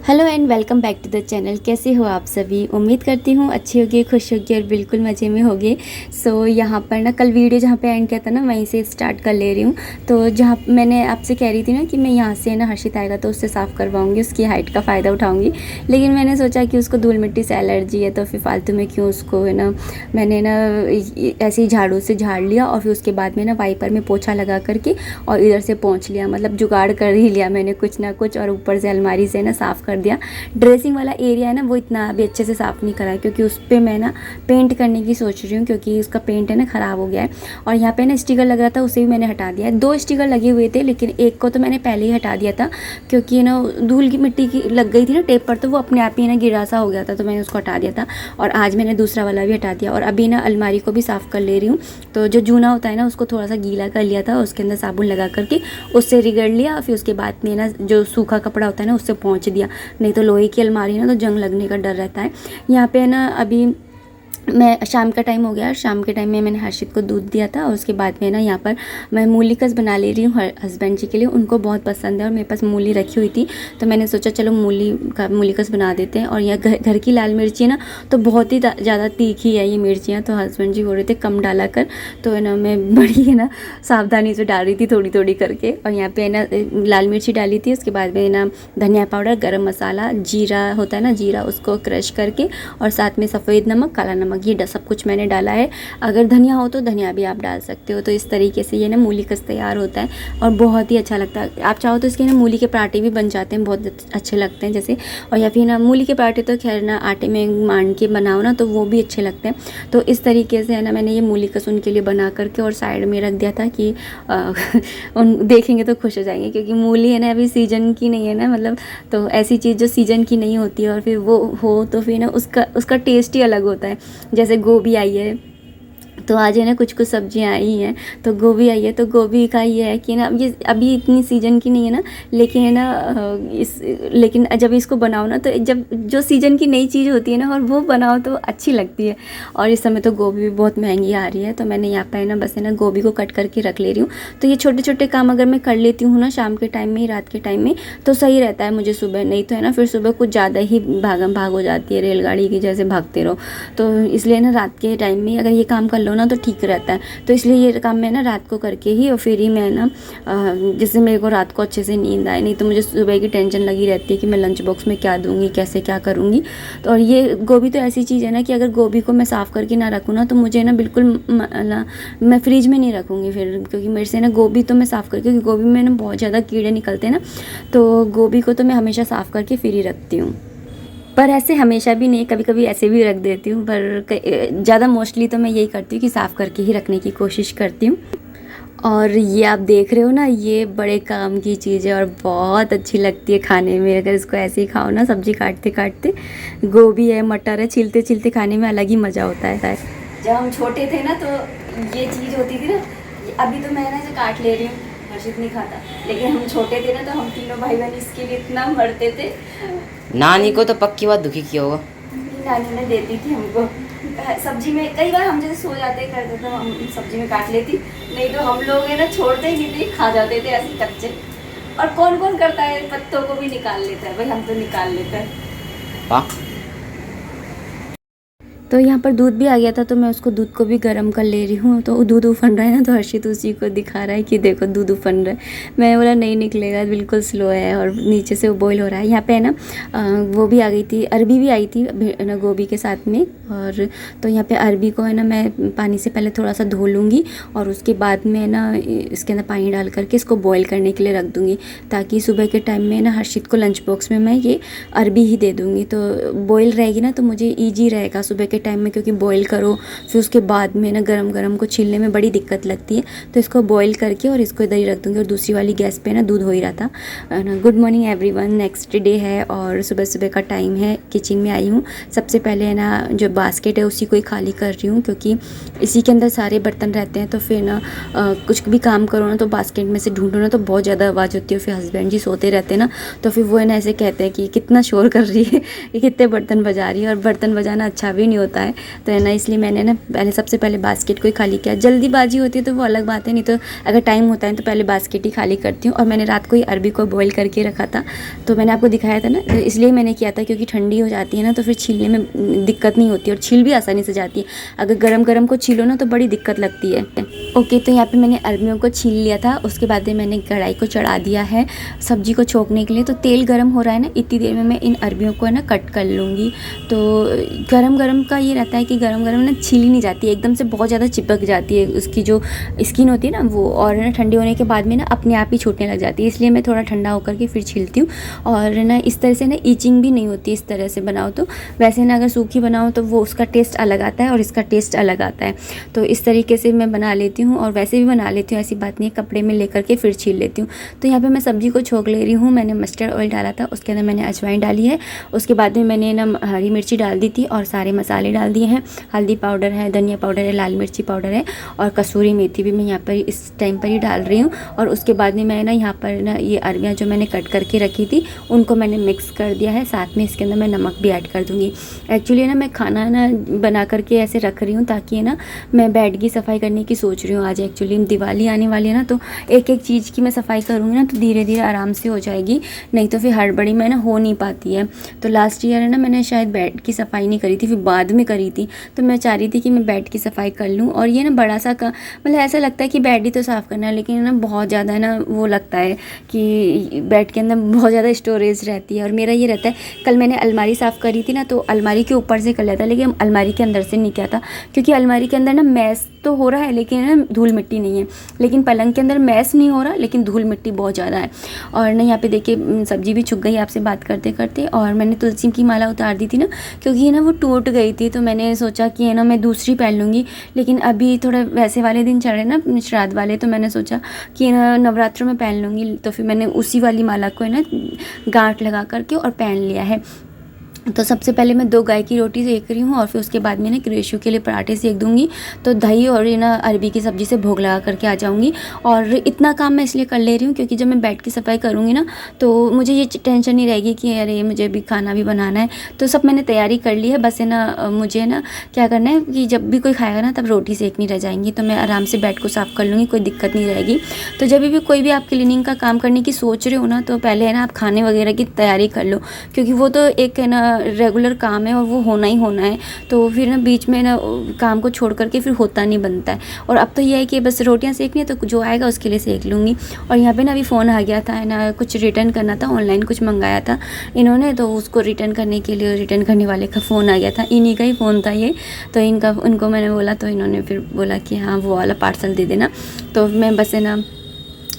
Hello and welcome back to the channel. कैसे हो आप सभी? उम्मीद करती हूँ अच्छी होगी, खुश होगी और बिल्कुल मज़े में होगी। सो यहाँ पर ना कल वीडियो जहाँ पे एंड किया था ना, वहीं से स्टार्ट कर ले रही हूँ। तो जहाँ मैंने आपसे कह रही थी ना कि मैं यहाँ से ना हर्षित आएगा तो उससे साफ़ करवाऊँगी, उसकी हाइट का फ़ायदा उठाऊँगी। लेकिन मैंने सोचा कि उसको धूल मिट्टी से एलर्जी है तो फिर फालतू में क्यों उसको है ना, मैंने ना ऐसे ही झाड़ू से झाड़ लिया और फिर उसके बाद में ना वाइपर में पोछा लगा करके और इधर से पोंछ लिया। मतलब जुगाड़ कर ही लिया मैंने कुछ ना कुछ, और ऊपर से अलमारी से ना साफ़ कर दिया। ड्रेसिंग वाला एरिया है ना, वो इतना अभी अच्छे से साफ़ नहीं करा है क्योंकि उस पर मैं ना पेंट करने की सोच रही हूँ, क्योंकि उसका पेंट है ना ख़राब हो गया है। और यहाँ पे ना स्टिकर लग रहा था, उसे भी मैंने हटा दिया है। 2 स्टिकर लगे हुए थे लेकिन एक को तो मैंने पहले ही हटा दिया था क्योंकि ना धूल की मिट्टी की लग गई थी ना टेप पर, तो वो अपने आप ही ना गिरा सा हो गया था, तो मैंने उसको हटा दिया था। और आज मैंने दूसरा वाला भी हटा दिया और अभी ना अलमारी को भी साफ़ कर ले रही हूँ। तो जो जूना होता है ना, उसको थोड़ा सा गीला कर लिया था, उसके अंदर साबुन लगा करके उससे रगड़ लिया। फिर उसके बाद में ना जो सूखा कपड़ा होता है ना, उससे पोंछ दिया। नहीं तो लोहे की अलमारी ना तो जंग लगने का डर रहता है। यहाँ पे ना अभी मैं शाम का टाइम हो गया, शाम के टाइम में मैंने हर्षित को दूध दिया था और उसके बाद में ना यहाँ पर मैं मूली कस बना ले रही हूँ हस्बैंड जी के लिए। उनको बहुत पसंद है और मेरे पास मूली रखी हुई थी तो मैंने सोचा चलो मूली कस बना देते हैं। और यह घर की लाल मिर्ची है ना, तो बहुत ही ज़्यादा तीखी है ये मिर्चियाँ, तो हस्बैंड जी बोल रहे थे कम डाला कर। तो है ना मैं बड़ी है ना सावधानी से डाल रही थी थोड़ी थोड़ी करके। और यहाँ पे है ना लाल मिर्ची डाली थी, उसके बाद में ना धनिया पाउडर, गरम मसाला, जीरा होता है ना, जीरा उसको क्रश करके, और साथ में सफ़ेद नमक, काला नमक, ये सब कुछ मैंने डाला है। अगर धनिया हो तो धनिया भी आप डाल सकते हो। तो इस तरीके से ये ना मूली कस तैयार होता है और बहुत ही अच्छा लगता है। आप चाहो तो इसके ना मूली के पराठे भी बन जाते हैं, बहुत अच्छे लगते हैं जैसे। और या फिर ना मूली के पराठे तो खैर ना आटे में मान के बनाओ ना तो वो भी अच्छे लगते हैं। तो इस तरीके से है ना मैंने ये मूली कस उनके लिए बना करके और साइड में रख दिया था कि उन देखेंगे तो खुश हो जाएंगे, क्योंकि मूली है ना अभी सीजन की नहीं है ना, मतलब तो ऐसी चीज़ जो सीजन की नहीं होती है और फिर वो हो तो फिर ना उसका टेस्ट ही अलग होता है। जैसे गोभी आई है तो आज है ना कुछ कुछ सब्जियां आई हैं, तो गोभी आई है तो गोभी का ये है कि ना ये अभी इतनी सीजन की नहीं है ना, लेकिन है ना लेकिन जब इसको बनाओ ना तो जब जो सीजन की नई चीज़ होती है ना और वो बनाओ तो अच्छी लगती है। और इस समय तो गोभी भी बहुत महंगी आ रही है, तो मैंने यहाँ पर ना बस है ना गोभी को कट करके रख ले रही हूँ। तो ये छोटे छोटे काम अगर मैं कर लेती हूँ ना शाम के टाइम में ही, रात के टाइम में, तो सही रहता है मुझे सुबह। नहीं तो है ना फिर सुबह कुछ ज़्यादा ही भागम भाग हो जाती है, रेलगाड़ी की जैसे भागते रहो। तो इसलिए ना रात के टाइम में अगर ये काम कर लो ना तो ठीक रहता है। तो इसलिए ये काम मैं ना रात को करके ही और फिर ही मैं ना जिससे मेरे को रात को अच्छे से नींद आए। नहीं तो मुझे सुबह की टेंशन लगी रहती है कि मैं लंच बॉक्स में क्या दूंगी, कैसे क्या करूँगी। तो और ये गोभी तो ऐसी चीज़ है ना कि अगर गोभी को मैं साफ़ करके ना रखूँ ना तो मुझे ना बिल्कुल मैं फ्रिज में नहीं रखूँगी फिर, क्योंकि मेरे से ना गोभी तो मैं साफ़ करके, क्योंकि गोभी में ना बहुत ज़्यादा कीड़े निकलते हैं ना, तो गोभी को तो मैं हमेशा साफ़ करके फिर ही रखती हूँ। पर ऐसे हमेशा भी नहीं, कभी कभी ऐसे भी रख देती हूँ, पर ज़्यादा मोस्टली तो मैं यही करती हूँ कि साफ़ करके ही रखने की कोशिश करती हूँ। और ये आप देख रहे हो ना, ये बड़े काम की चीज़ है और बहुत अच्छी लगती है खाने में। अगर इसको ऐसे ही खाओ ना, सब्ज़ी काटते काटते, गोभी है, मटर है, छिलते छिलते खाने में अलग ही मज़ा होता है। जब हम छोटे थे ना तो ये चीज़ होती थी ना, अभी तो मैं ना इसे काट ले रही हूँ, हर्षित नहीं खाता, लेकिन हम छोटे थे ना तो हम तीनों भाई बहन इसके लिए इतना मरते थे। नानी को तो पक्की बात दुखी किया होगा। नानी ने देती थी हमको सब्जी में, कई बार हम जैसे सो जाते करते थे, हम सब्जी में काट लेती, नहीं तो हम लोग है ना छोड़ते ही नहीं थे, खा जाते थे ऐसे कच्चे। और कौन कौन करता है, पत्तों को भी निकाल लेता है, भाई हम तो निकाल लेते हैं। वाह। तो यहाँ पर दूध भी आ गया था तो मैं उसको दूध को भी गर्म कर ले रही हूँ। तो दूध उफन रहा है ना, तो हर्षित उसी को दिखा रहा है कि देखो दूध उफन रहा है। मैं बोला नहीं निकलेगा, बिल्कुल स्लो है और नीचे से वो बॉईल हो रहा है। यहाँ पे है ना वो भी आ गई थी, अरबी भी आई थी ना गोभी के साथ में। और तो यहाँ पे अरबी को है ना मैं पानी से पहले थोड़ा सा धो लूँगी और उसके बाद में ना इसके अंदर पानी डाल करके इसको बॉईल करने के लिए रख दूँगी, ताकि सुबह के टाइम में ना हर्षित को लंच बॉक्स में मैं ये अरबी ही दे दूँगी। तो बॉईल रहेगी ना तो मुझे ईजी रहेगा सुबह के टाइम में, क्योंकि बॉईल करो फिर उसके बाद में ना गरम गरम को छीलने में बड़ी दिक्कत लगती है। तो इसको बॉईल करके और इसको इधर ही रख दूँगी। और दूसरी वाली गैस पे ना दूध हो ही रहा था ना। Good morning everyone, next day है और सुबह सुबह का टाइम है। किचन में आई हूँ, सबसे पहले है ना जो बास्केट है उसी को ही खाली कर रही हूँ, क्योंकि इसी के अंदर सारे बर्तन रहते हैं। तो फिर ना कुछ भी काम करो ना तो बास्केट में से ढूंढो ना तो बहुत ज़्यादा आवाज़ होती है। फिर हस्बैंड जी सोते रहते हैं ना, तो फिर वो है ना ऐसे कहते हैं कि कितना शोर कर रही है, ये कितने बर्तन बजा रही है। और बर्तन बजाना अच्छा भी नहीं होता होता है। तो है ना, इसलिए मैंने ना सबसे पहले बास्केट को ही खाली किया। जल्दीबाजी होती है तो वो अलग बात है, नहीं तो अगर टाइम होता है तो पहले बास्केट ही खाली करती हूँ। और मैंने रात को ही अरबी को बॉईल करके रखा था, तो मैंने आपको दिखाया था ना, तो इसलिए मैंने किया था क्योंकि ठंडी हो जाती है ना तो फिर छीलने में दिक्कत नहीं होती और छील भी आसानी से जाती है। अगर गरम गरम को छीलो ना तो बड़ी दिक्कत लगती है। ओके, तो यहाँ पे मैंने अरबियों को छील लिया था। उसके बाद में मैंने कढ़ाई को चढ़ा दिया है सब्जी को छोंकने के लिए। तो तेल गरम हो रहा है ना, इतनी देर में मैं इन अरबियों को है ना कट कर लूँगी। तो गरम गरम का ये रहता है कि गरम गरम ना छीली नहीं जाती है, एकदम से बहुत ज़्यादा चिपक जाती है, उसकी जो स्किन होती है ना वो। और ना ठंडी होने के बाद में ना अपने आप ही छूटने लग जाती है, इसलिए मैं थोड़ा ठंडा होकर के फिर छीलती हूँ। और ना इस तरह से ना ईचिंग भी नहीं होती इस तरह से बनाओ तो। वैसे ना अगर सूखी बनाओ तो वो उसका टेस्ट अलग आता है और इसका टेस्ट अलग आता है। तो इस तरीके से मैं बना लेती हूँ और वैसे भी बना लेती हूँ, ऐसी बात नहीं है। कपड़े में लेकर के फिर छील लेती हूँ। तो यहाँ पे मैं सब्जी को छोंक ले रही हूँ। मैंने मस्टर्ड ऑयल डाला था, उसके अंदर मैंने अजवाइन डाली है। उसके बाद में मैंने ना हरी मिर्ची डाल दी थी और सारे मसाले डाल दिए हैं। हल्दी पाउडर है, धनिया पाउडर है, लाल मिर्ची पाउडर है और कसूरी मेथी भी मैं यहाँ पर इस टाइम पर ही डाल रही हूँ। और उसके बाद में मैं ना यहाँ पर ना ये अरबियाँ जो मैंने कट करके रखी थी उनको मैंने मिक्स कर दिया है। साथ में इसके अंदर मैं नमक भी ऐड कर दूँगी। एक्चुअली ना मैं खाना ना बना करके ऐसे रख रही हूँ ताकि ना मैं बेड की सफाई करने की सोच रही हूँ। आज एक्चुअली दिवाली आने वाली है ना, तो एक एक चीज़ की मैं सफाई करूँगी ना तो धीरे धीरे आराम से हो जाएगी, नहीं तो फिर हड़बड़ी में ना हो नहीं पाती है। तो लास्ट ईयर है ना मैंने शायद बेड की सफाई नहीं करी थी, फिर बाद में करी थी। तो मैं चाह रही थी कि मैं बेड की सफाई कर लूँ। और ये ना बड़ा सा मतलब ऐसा लगता है कि बेड ही तो साफ़ करना है, लेकिन ना बहुत ज़्यादा ना वो लगता है कि बेड के अंदर बहुत ज़्यादा स्टोरेज रहती है। और मेरा ये रहता है, कल मैंने अलमारी साफ़ करी थी ना तो अलमारी के ऊपर से कर लिया था, लेकिन अलमारी के अंदर से नहीं किया था क्योंकि अलमारी के अंदर ना मैस तो हो रहा है लेकिन ना धूल मिट्टी नहीं है। लेकिन पलंग के अंदर मैस नहीं हो रहा, लेकिन धूल मिट्टी बहुत ज़्यादा है। और ना यहाँ पे देखिए सब्जी भी छुक गई आपसे बात करते करते। और मैंने तुलसी की माला उतार दी थी ना, क्योंकि ना वो टूट गई थी, तो मैंने सोचा कि है ना मैं दूसरी पहन लूँगी। लेकिन अभी थोड़ा वैसे वाले दिन चढ़े ना श्राद्ध वाले, तो मैंने सोचा कि ना नवरात्रों में पहन लूँगी। तो फिर मैंने उसी वाली माला को है ना गांठ लगा करके और पहन लिया है। तो सबसे पहले मैं 2 गाय की रोटी सेक रही हूँ और फिर उसके बाद में ना क्रेशू के लिए पराठे सेक दूँगी। तो दही और ये ना अरबी की सब्ज़ी से भोग लगा करके आ जाऊँगी। और इतना काम मैं इसलिए कर ले रही हूँ क्योंकि जब मैं बेड की सफाई करूँगी ना तो मुझे ये टेंशन नहीं रहेगी कि अरे मुझे भी खाना भी बनाना है। तो सब मैंने तैयारी कर ली है, बस है ना मुझे ना क्या करना है कि जब भी कोई खाएगा ना तब रोटी सेकनी रह जाएंगी, तो मैं आराम से बेड को साफ़ कर लूँगी, कोई दिक्कत नहीं रहेगी। तो जब भी कोई भी आप क्लीनिंग का काम करने की सोच रहे हो ना, तो पहले है ना आप खाने वगैरह की तैयारी कर लो, क्योंकि वो तो एक है ना रेगुलर काम है और वो होना ही होना है। तो फिर ना बीच में ना काम को छोड़ करके फिर होता नहीं बनता है। और अब तो ये है कि बस रोटियां सेकनी है तो जो आएगा उसके लिए सेक लूँगी। और यहाँ पे ना अभी फ़ोन आ गया था है ना, कुछ रिटर्न करना था, ऑनलाइन कुछ मंगाया था इन्होंने, तो उसको रिटर्न करने के लिए रिटर्न करने वाले का फ़ोन आ गया था। इन्हीं का ही फ़ोन था ये, तो उनको मैंने बोला तो इन्होंने फिर बोला कि हाँ वो वाला पार्सल दे देना। तो मैं बस है ना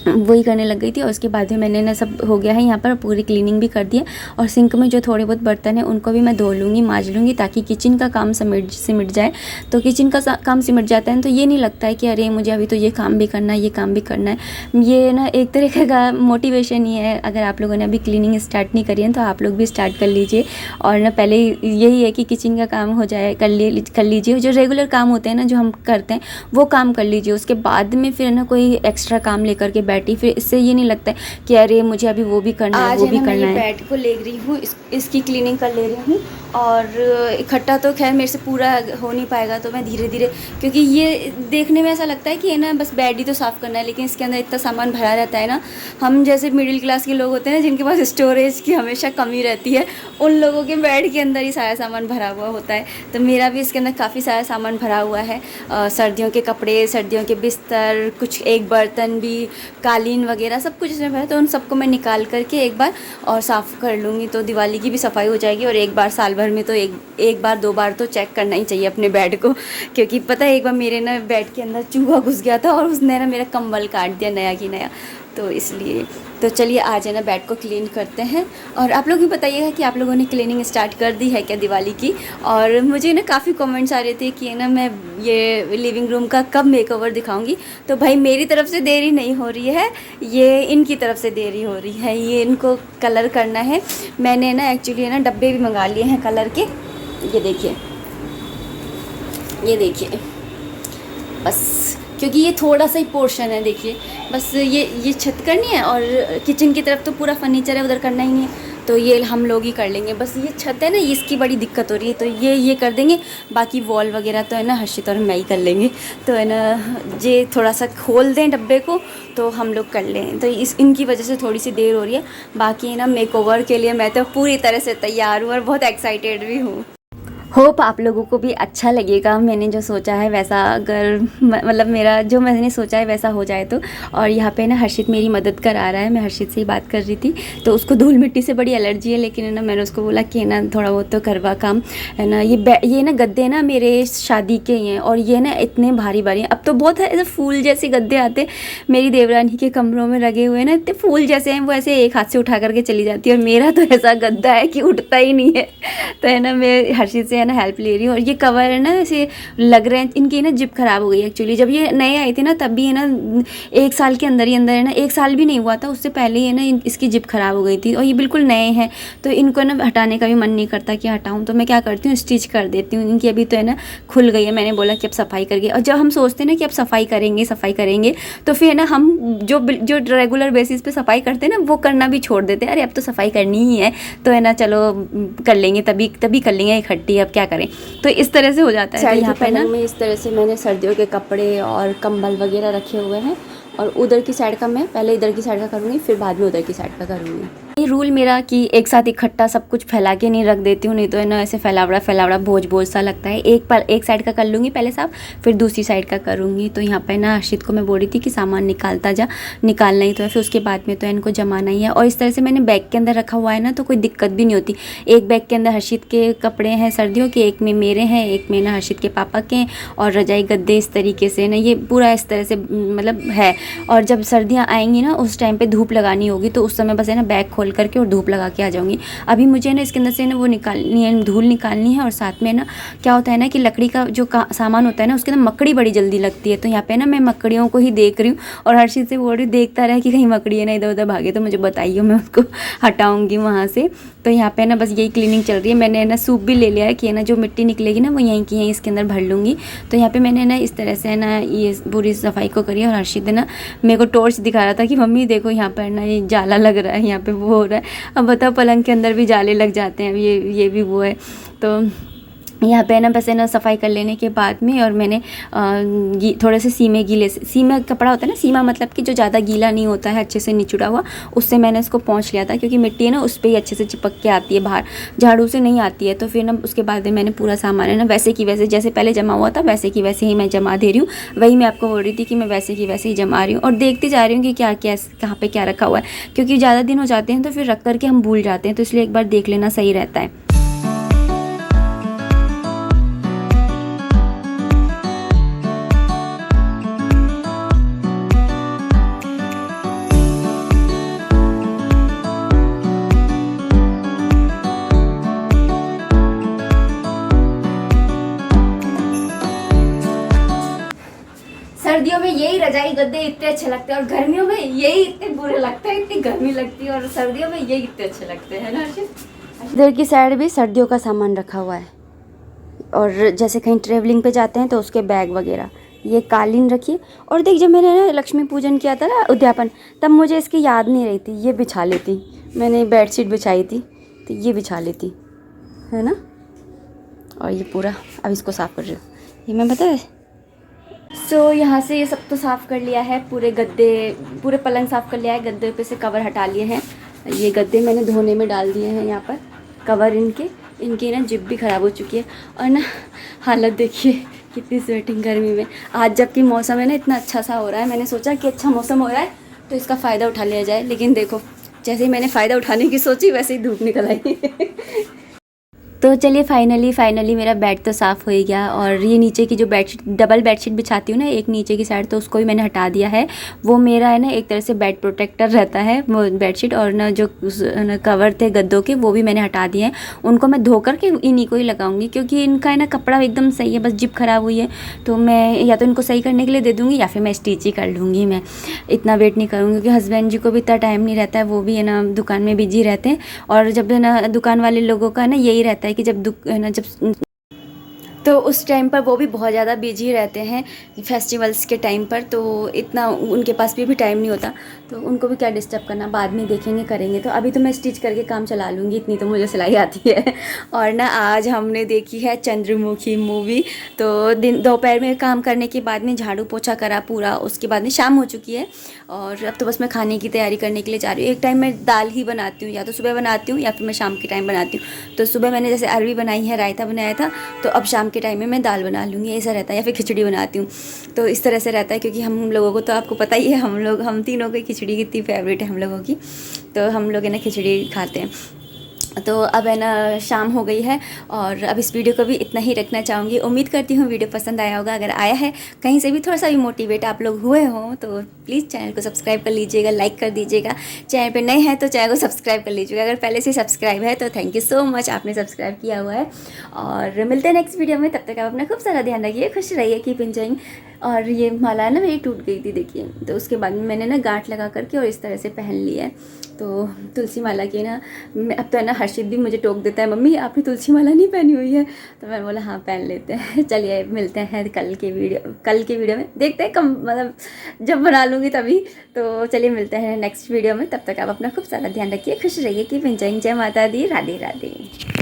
वही करने लग गई थी। और उसके बाद में मैंने ना सब हो गया है, यहाँ पर पूरी क्लीनिंग भी कर दिया। और सिंक में जो थोड़े बहुत बर्तन है उनको भी मैं धो लूँगी, मांज लूँगी, ताकि किचन का काम सिमट जाए। तो किचन का काम सिमट जाता है तो ये नहीं लगता है कि अरे मुझे अभी तो ये काम भी करना है, ये काम भी करना है। ये ना एक तरीके का मोटिवेशन ही है। अगर आप लोगों ने अभी क्लीनिंग स्टार्ट नहीं करी है तो आप लोग भी स्टार्ट कर लीजिए। और ना पहले यही है कि किचन का काम हो जाए, कर लीजिए। जो रेगुलर काम होते हैं ना जो हम करते हैं वो काम कर लीजिए। उसके बाद में फिर ना कोई एक्स्ट्रा काम लेकर के बैठी, फिर इससे ये नहीं लगता है कि अरे मुझे अभी वो भी करना है, वो भी करना है। बेड को ले रही हूँ, इसकी क्लीनिंग कर ले रही हूँ। और इकट्ठा तो खैर मेरे से पूरा हो नहीं पाएगा, तो मैं धीरे धीरे, क्योंकि ये देखने में ऐसा लगता है कि है ना बस बेड ही तो साफ़ करना है, लेकिन इसके अंदर इतना सामान भरा रहता है ना। हम जैसे मिडिल क्लास के लोग होते हैं ना जिनके पास स्टोरेज की हमेशा कमी रहती है, उन लोगों के बेड के अंदर ही सारा सामान भरा हुआ होता है। तो मेरा भी इसके अंदर काफ़ी सारा सामान भरा हुआ है। सर्दियों के कपड़े, सर्दियों के बिस्तर, कुछ एक बर्तन भी, कालीन वगैरह सब कुछ इसमें भरा। तो उन सबको मैं निकाल करके एक बार और साफ़ कर लूँगी, तो दिवाली की भी सफाई हो जाएगी। और एक बार साल भर में तो एक बार 2 बार तो चेक करना ही चाहिए अपने बेड को, क्योंकि पता है एक बार मेरे ना बेड के अंदर चूहा घुस गया था और उसने ना मेरा कंबल काट दिया नया की नया। तो इसलिए तो चलिए आज है ना बेड को क्लीन करते हैं। और आप लोग भी बताइएगा कि आप लोगों ने क्लीनिंग स्टार्ट कर दी है क्या दिवाली की। और मुझे ना काफ़ी कमेंट्स आ रहे थे कि ना मैं ये लिविंग रूम का कब मेकओवर दिखाऊंगी। तो भाई मेरी तरफ से देरी नहीं हो रही है, ये इनकी तरफ से देरी हो रही है। ये इनको कलर करना है। मैंने ना एक्चुअली ना डब्बे भी मंगा लिए हैं कलर के, ये देखिए बस, क्योंकि ये थोड़ा सा ही पोर्शन है, देखिए बस ये छत करनी है और किचन की तरफ तो पूरा फर्नीचर है, उधर करना ही नहीं है। तो ये हम लोग ही कर लेंगे। बस ये छत है ना, इसकी बड़ी दिक्कत हो रही है, तो ये कर देंगे। बाकी वॉल वगैरह तो है ना हर्षित और मैं ही कर लेंगे। तो है ना ये थोड़ा सा खोल दें डब्बे को तो हम लोग कर लें। तो इनकी वजह से थोड़ी सी देर हो रही है। बाकी ना मेकओवर के लिए मैं तो पूरी तरह से तैयार हूँ और बहुत एक्साइटेड भी हूँ। होप आप लोगों को भी अच्छा लगेगा। मैंने जो सोचा है वैसा, अगर मतलब मेरा जो मैंने सोचा है वैसा हो जाए तो। और यहाँ पे ना हर्षित मेरी मदद करा रहा है। मैं हर्षित से ही बात कर रही थी, तो उसको धूल मिट्टी से बड़ी एलर्जी है, लेकिन है ना मैंने उसको बोला कि ना थोड़ा बहुत तो करवा काम, है ना। ये ना गद्दे ना मेरे शादी के ही हैं और ये ना इतने भारी भारी हैं। अब तो बहुत ऐसे फूल जैसे गद्दे आते मेरी देवरानी के कमरों में लगे हुए ना, इतने फूल जैसे हैं, वो ऐसे एक हाथ से उठा करके चली जाती है। और मेरा तो ऐसा गद्दा है कि उठता ही नहीं है। तो है ना मैं हर्षित से है ना हेल्प ले रही हूँ। और ये कवर है ना ऐसे लग रहे हैं, इनकी ना जिप खराब हो गई एक्चुअली। जब ये नए आए थे ना तब भी है ना 1 साल के अंदर ही अंदर है ना, 1 साल भी नहीं हुआ था उससे पहले ही है ना इसकी जिप खराब हो गई थी। और ये बिल्कुल नए हैं, तो इनको ना हटाने का भी मन नहीं करता कि हटाऊँ। तो मैं क्या करती हूँ, स्टिच कर देती हूँ। इनकी अभी तो है ना खुल गई है। मैंने बोला कि अब सफाई करके, और जब हम सोचते हैं ना कि अब सफाई करेंगे तो फिर ना हम जो रेगुलर बेसिस पे सफाई करते हैं ना वो करना भी छोड़ देते हैं। अरे अब तो सफाई करनी ही है, तो है ना चलो कर लेंगे, तभी कर लेंगे इकट्ठी, अब क्या करें। तो इस तरह से हो जाता है। यहाँ पे ना मैं इस तरह से मैंने सर्दियों के कपड़े और कंबल वगैरह रखे हुए हैं। और उधर की साइड का मैं पहले इधर की साइड का करूँगी, फिर बाद में उधर की साइड का करूँगी। ये रूल मेरा कि एक साथ इकट्ठा सब कुछ फैला के नहीं रख देती हूँ, नहीं तो है ना ऐसे फैलावड़ा बोझ सा लगता है। एक साइड का कर लूँगी पहले साफ, फिर दूसरी साइड का करूँगी। तो यहाँ पे ना हर्षित को मैं बोल रही थी कि सामान निकालना ही तो है, फिर उसके बाद में तो इनको जमाना ही है। और इस तरह से मैंने बैग के अंदर रखा हुआ है ना, तो कोई दिक्कत भी नहीं होती। एक बैग के अंदर हर्षित के कपड़े हैं सर्दियों के, एक में मेरे हैं, एक में ना हर्षित के पापा के हैं, और रजाई गद्दे इस तरीके से ना, ये पूरा इस तरह से मतलब है। और जब सर्दियाँ आएंगी ना उस टाइम पे धूप लगानी होगी, तो उस समय बस है ना बैग खोल करके और धूप लगा के आ जाऊँगी। अभी मुझे ना इसके अंदर से ना वो निकालनी है, धूल निकालनी है। और साथ में ना क्या होता है ना कि लकड़ी का जो सामान होता है ना उसके अंदर मकड़ी बड़ी जल्दी लगती है। तो यहाँ पे ना मैं मकड़ियों को ही देख रही हूँ और हर्षित से बोल रही हूँ देखता रहे कि कहीं मकड़ी है ना इधर उधर भागे तो मुझे बताइए, मैं उसको हटाऊँगी वहाँ से। तो यहाँ पे ना बस यही क्लीनिंग चल रही है। मैंने ना सूप भी ले लिया है कि ना जो मिट्टी निकलेगी ना वो यहीं की यहीं इसके अंदर भर लूँगी। तो यहाँ पे मैंने ना इस तरह से ना ये पूरी सफाई को करी। और हर्षित ना मेरे को टॉर्च दिखा रहा था कि मम्मी देखो यहाँ पर ना ये जाला लग रहा है, यहाँ पे वो हो रहा है। अब बताओ पलंग के अंदर भी जाले लग जाते हैं, ये भी वो है। तो यहाँ पे ना बस है ना सफाई कर लेने के बाद में, और मैंने थोड़े से सीमा कपड़ा होता है ना, सीमा मतलब कि जो ज़्यादा गीला नहीं होता है, अच्छे से निचुड़ा हुआ, उससे मैंने इसको पोंछ लिया था। क्योंकि मिट्टी है ना उस पर ही अच्छे से चिपक के आती है, बाहर झाड़ू से नहीं आती है। तो फिर ना उसके बाद में मैंने पूरा सामान है ना वैसे की वैसे, जैसे पहले जमा हुआ था वैसे की वैसे ही मैं जमा दे रही हूँ। वही मैं आपको बोल रही थी कि मैं वैसे की वैसे ही जमा रही हूँ। और देखती जा रही हूँ कि क्या क्या कहाँ पर क्या रखा हुआ है, क्योंकि ज़्यादा दिन हो जाते हैं तो फिर रख करके हम भूल जाते हैं। तो इसलिए एक बार देख लेना सही रहता है। सर्दियों में यही रजाई गद्दे इतने अच्छे लगते हैं, और गर्मियों में यही इतने बुरे लगते हैं। इतनी गर्मी लगती है और सर्दियों में यही इतने अच्छे लगते हैं ना हर्षित। इधर की साइड भी सर्दियों का सामान रखा हुआ है, और जैसे कहीं ट्रेवलिंग पे जाते हैं तो उसके बैग वगैरह। ये कालीन रखिए। और देख जब मैंने ना लक्ष्मी पूजन किया था ना उद्यापन, तब मुझे इसकी याद नहीं रही थी, ये बिछा लेती। मैंने बेडशीट बिछाई थी तो ये बिछा लेती है ना। और ये पूरा अब इसको साफ़ कर रही हूँ, ये मैं बताया। सो यहाँ से ये सब तो साफ़ कर लिया है, पूरे पलंग साफ़ कर लिया है, गद्दे पे से कवर हटा लिए हैं। ये गद्दे मैंने धोने में डाल दिए हैं। यहाँ पर कवर इनकी ना जिप भी ख़राब हो चुकी है। और ना हालत देखिए कितनी स्वेटिंग गर्मी में। आज जबकि मौसम है ना इतना अच्छा सा हो रहा है, मैंने सोचा कि अच्छा मौसम हो रहा है तो इसका फ़ायदा उठा लिया जाए। लेकिन देखो जैसे ही मैंने फ़ायदा उठाने की सोची वैसे ही धूप निकल आई। तो चलिए फाइनली मेरा बेड तो साफ़ हो ही गया। और ये नीचे की जो बेडशीट, डबल बेडशीट बिछाती हूँ ना एक नीचे की साइड, तो उसको भी मैंने हटा दिया है। वो मेरा है ना एक तरह से बेड प्रोटेक्टर रहता है वो बेडशीट। और ना जो कवर थे गद्दों के वो भी मैंने हटा दिए हैं। उनको मैं धो करके इन्हीं को ही लगाऊंगी, क्योंकि इनका है ना कपड़ा एकदम सही है, बस जिप ख़राब हुई है। तो मैं या तो इनको सही करने के लिए दे दूँगी या फिर मैं स्टिच ही कर लूँगी। मैं इतना वेट नहीं करूँगी क्योंकि हस्बैंड जी को भी इतना टाइम नहीं रहता है, वो भी है ना दुकान में बिजी रहते हैं। और जब है ना दुकान वाले लोगों का ना यही रहता है कि जब तो उस टाइम पर वो भी बहुत ज़्यादा बिजी रहते हैं फेस्टिवल्स के टाइम पर, तो इतना उनके पास भी टाइम नहीं होता, तो उनको भी क्या डिस्टर्ब करना, बाद में देखेंगे करेंगे। तो अभी तो मैं स्टिच करके काम चला लूँगी, इतनी तो मुझे सिलाई आती है। और ना आज हमने देखी है चंद्रमुखी मूवी। तो दोपहर में काम करने के बाद में झाड़ू पोछा करा पूरा, उसके बाद में शाम हो चुकी है और अब तो बस मैं खाने की तैयारी करने के लिए जा रही हूँ। एक टाइम मैं दाल ही बनाती हूँ, या तो सुबह बनाती हूँ या फिर मैं शाम के टाइम बनाती हूँ। तो सुबह मैंने जैसे अरवी बनाई है, रायता बनाया था, तो अब शाम के टाइम में मैं दाल बना लूँगी, ऐसा रहता है, या फिर खिचड़ी बनाती हूँ। तो इस तरह से रहता है, क्योंकि हम लोगों को तो आपको पता ही है, हम तीनों की खिचड़ी कितनी फेवरेट है हम लोगों की। तो हम लोग है ना खिचड़ी खाते हैं। तो अब है ना शाम हो गई है और अब इस वीडियो को भी इतना ही रखना चाहूँगी। उम्मीद करती हूँ वीडियो पसंद आया होगा। अगर आया है, कहीं से भी थोड़ा सा भी मोटिवेट आप लोग हुए हों, तो प्लीज़ चैनल को सब्सक्राइब कर लीजिएगा, लाइक कर दीजिएगा। चैनल पे नए हैं तो चैनल को सब्सक्राइब कर लीजिएगा। अगर पहले से सब्सक्राइब है तो थैंक यू सो मच, आपने सब्सक्राइब किया हुआ है। और मिलते हैं नेक्स्ट वीडियो में, तब तक आप अपना खूब सारा ध्यान रखिए, खुश रहिए, कीप एंजॉइंग। और ये माला ना मेरी टूट गई थी, देखिए, तो उसके बाद में मैंने ना गांठ लगा करके और इस तरह से पहन लिया है। तो तुलसी माला की ना, अब तो है ना हर्षित भी मुझे टोक देता है, मम्मी आपने तुलसी माला नहीं पहनी हुई है। तो मैं बोला हाँ पहन लेते हैं। चलिए मिलते हैं कल के वीडियो में, देखते हैं कम मतलब जब बना लूँगी तभी। तो चलिए मिलते हैं नेक्स्ट वीडियो में, तब तक आप अपना खूब सारा ध्यान रखिए, खुश रहिए, कीप एंजॉइंग। जय माता दी, राधे राधे।